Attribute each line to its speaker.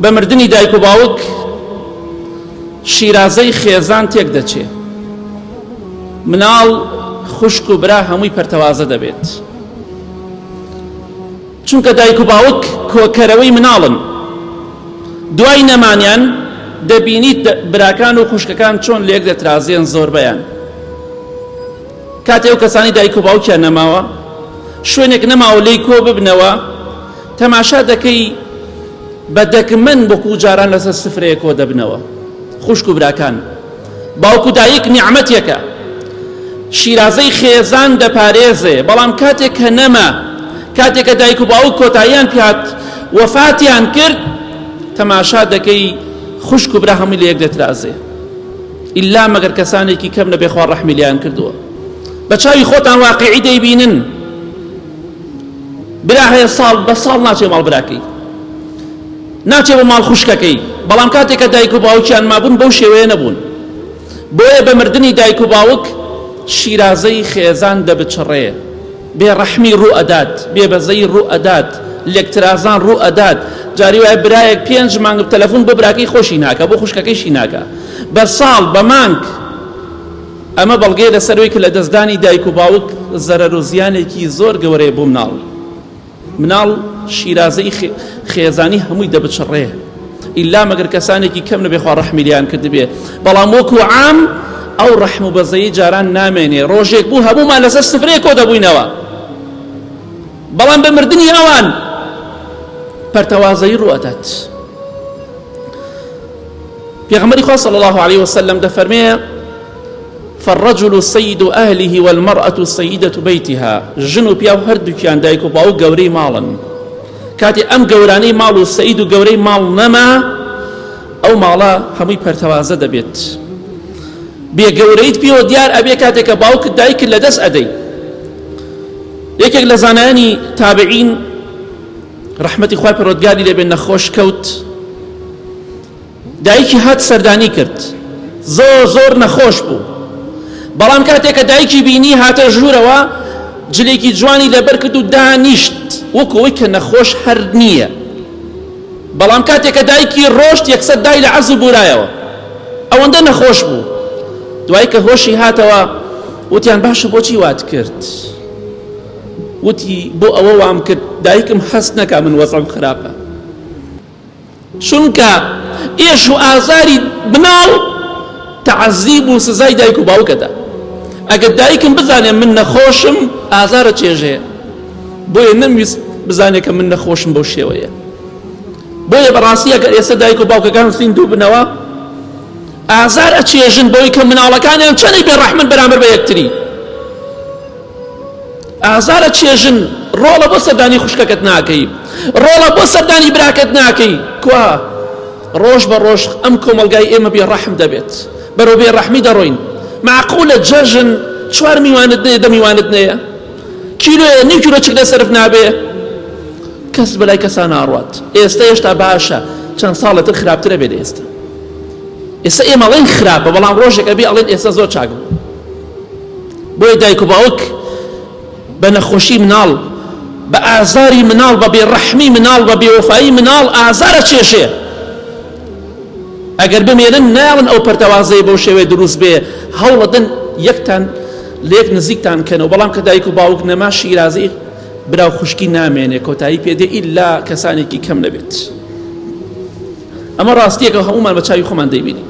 Speaker 1: بە مردنی دایک و باوک شیرازەی خێزان تێک دەچێ، مناڵ خوشک و برا هەمووی پەرتەوازە دەبێت، چونکە دایک و باوک کۆکەرەوەی مناڵن. دوای نەمانیان دەبینیت براکان و خوشکەکان چۆن لێک دەترازێن زۆربەیان. کاتێک ئەو کەسانی دایک و باوکیان نەماوە، شوێنێک نەماوە لێی کۆ ببنەوە، تەماشا دەکەی بە دەکمەن وەکو جاران لەسەر سفرەیە کۆ دەبنەوە. خوشک و براکان، باوک و دایک نیعمەتێکە، شیرازەی خێزان دەپارێزێ، بەڵام کاتێک کە نەما، کاتێک کە دایک و باوک کۆتاییان پێات وەفاتیان کرد، تەماشا دەکەی خوشک و برا هەمووی لە یەک دەترازێ، ئیلا مەگەر کەسانێکی کەم نەبێ خوا ڕەحمی لێیان کردووە. بە چاوی خۆتان واقعی دەیبینن برا هەیە ساڵ بە ساڵ ناچێ ماڵ براکەی، ناچێ بە ماڵ خوشکەکەی، بەڵام کاتێک کە دایک و باوکیان مابوون بەو شێوەیە نەبوون. بۆیە بە مردنی دایک و باوک شیرازەی خێزان دەبچڕێ، بێڕەحمی ڕوو ئەدات، بێبەزەی ڕوو ئەدات، لێکترازان ڕوو ئەدات. جاری وایە برایەک 5 مانگ تەلەفۆن بۆ براکەی خۆشی ناکە، بۆ خوشکەکەیشی ناکە، بە ساڵ بە مانگ. ئەمە بەڵگەیە لەسەرەوەی کە لە دەستدانی دایک و باوک زەرەر و زیانێکی زۆر گەورەیە بۆ مناڵ. مناڵ شیرازەی خێزانی هەمووی دەبچڕێ، ئیلا مەگەر کەسانێکی کەم نەبێ خوا ڕەحمی لێیان کردبێ، بەڵام وەکو عام ئەو ڕەحم و بەزەیی جاران نامێنێ. ڕۆژێک بوو هەموومان لەسەر سفرەیە کۆ دەبووینەوە، بەڵام بە مردنی ئەوان پەرتەوازەی ڕوو ئەدات. پێغەمبەری خوا صلی الله عليه وسلم دەفەرمێ: فالرجل سيد أهله والمرأة سيدة بيتها. ژن و پیاو هەردووکیان دایک و باوک گەورەی ماڵن. کاتی ئەم گەورانەی ماڵ و سەید و گەورەی ماڵ نەما، ئەو ماڵە هەمووی پەرتەوازە دەبێت. بێگەورەیت پێوە دیار ئەبێ کاتێک کە باوکت دایکت لەدەست ئەدەی. یەکێک لە زانایانی تابعین ڕەحمەتی خوای پەروەردگاری لێبێ نەخۆش کەوت، دایکی هات سەردانی کرد، زۆر نەخۆش بوو، بەڵام کاتێک کە دایکی بینی هاتە ژوورەوە، جلێکی جوانی لەبەر کرد و دانیشت وەکەوەی کە نەخۆش هەر نییە. بەڵام کاتێک کە دایکی ڕۆشت، یەکسەر دای لە عەرز بورایەوە، ئەوەندە نەخۆش بوو. دوای کە هۆشی هاتەوە، وتیان باشە بۆچی وات کرد؟ وتی بۆ ئەوە وام کرد دایکم هەست نەکا من وەزعم خراپە، چونکە ئێش و ئازاری بناڵ تەعەزیب و سزای دایک و باوکەدا. ئەگەر دایکم بزانێ من نەخۆشم، ئازارە چێژەیە، بۆیە نەمویست بزانێ کە من نەخۆشم بەو شێوەیە. بۆیە بەڕاستی ئەگەر ئێستا دایک و باوکەکان سیندوو بنەوە، ئازار ئەچێژن بۆی کە مناڵەکانیان چەندی بێڕەحمن بەرامبەر بە یەکتری. ئازارە چێژن، ڕۆڵە بۆ سەردانی خوشکەکەت ناکەی، ڕۆڵە بۆ سەردانی براکەت ناکەی. کوا ڕۆژ بە ڕۆژ ئەم کۆمەلگای ئێمە بێڕەحم دەبێت، بەرەو بێڕەحمی دەڕۆین. معقولە جەژن 4 میوانت نەیە، 10 میوانت نەیە، کیلۆیە، نیو کیلۆ چک لەسەرف نابێ، کەس بەلای کەسا ناڕوات. ئێستا هێشتا باشە، چەند ساڵەتر خراپترە بێت. ئێستا ئێمە ئەڵێن خراپە، بەڵام ڕۆژێک ئەبێ ئەڵێن ئێستا زۆر چاک بوو. بۆیە دایک و باوک بە نەخۆشی مناڵ، بە ئازاری مناڵ، بە بێڕەحمی مناڵ، بە بێوەفایی مناڵ ئازارە چێشێ. ئەگەر بمێنن ناون ئەو پەرتەوازەیە بەو شێوەیە دروست بێ، هەوڵەدەن یەکتان لە یەک نزیکتان کەنەوە. بەڵام کە دایک و باوک نەما، شیرازەی براو خوشکی نامێنێ، کۆتایی پێدێ، ئیلا کەسانێکی کەم نەبێت. ئەمە ڕاستیەکە هەموومان بە چاوی خۆمان دەیبینین.